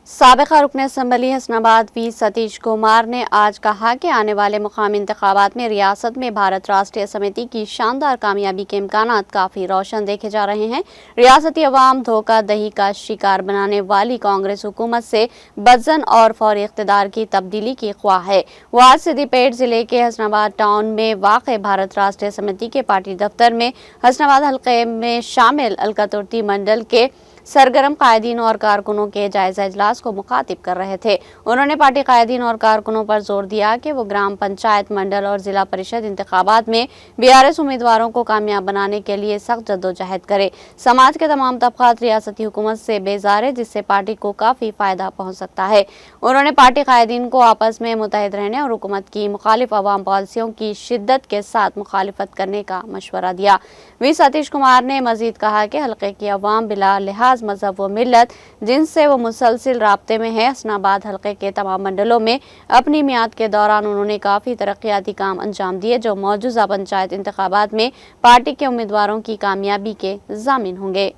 साबिक़ा रुकन assembly Hasanabad we Satish Kumar ने आज कहा कि आने वाले मुकामी इंतखाबात में रियासत में भारत राष्ट्रीय समिति की शानदार कामयाबी के इम्कानात काफ़ी रोशन देखे जा रहे हैं। रियासती अवाम धोखा दही का शिकार बनाने वाली कांग्रेस हुकूमत से बदजन और फौरी इक़्तिदार की तब्दीली की ख्वाह है। वो आज सिद्दीपेट ज़िले के हसनाबाद टाउन में वाक़ भारत राष्ट्रीय समिति के पार्टी दफ्तर में हसनाबाद हल्के में शामिल अलकतुर्ती मंडल के सरगर्म कायदीन और कारकुनों के जायजा इजलास को मुखातिब कर रहे थे। उन्होंने पार्टी कायदीन और कारकुनों पर जोर दिया कि वो ग्राम पंचायत, मंडल और जिला परिषद इंतखाबात में बीआरएस उम्मीदवारों को कामयाब बनाने के लिए सख्त जद्दोजहद करे। समाज के तमाम तबकात रियासती हुकूमत से बेजार है, जिससे पार्टी को काफी फायदा पहुंच सकता है। उन्होंने पार्टी कायदीन को आपस में मुत्तहिद रहने और हुकूमत की मुखालिफ अवाम पॉलिसियों की शिद्दत के साथ मुखालिफत करने का मशवरा दिया। वी सतीश कुमार ने मजीद कहा कि हल्के की अवाम बिला लिहाज मजहब व मिल्लत जिनसे वो मुसलसिल राब्ते में है। हसनाबाद हल्के के तमाम मंडलों में अपनी मियाद के दौरान उन्होंने काफ़ी तरक्याती काम अंजाम दिए, जो मौजूदा पंचायत इंतखाबात में पार्टी के उम्मीदवारों की कामयाबी के ज़ामिन होंगे।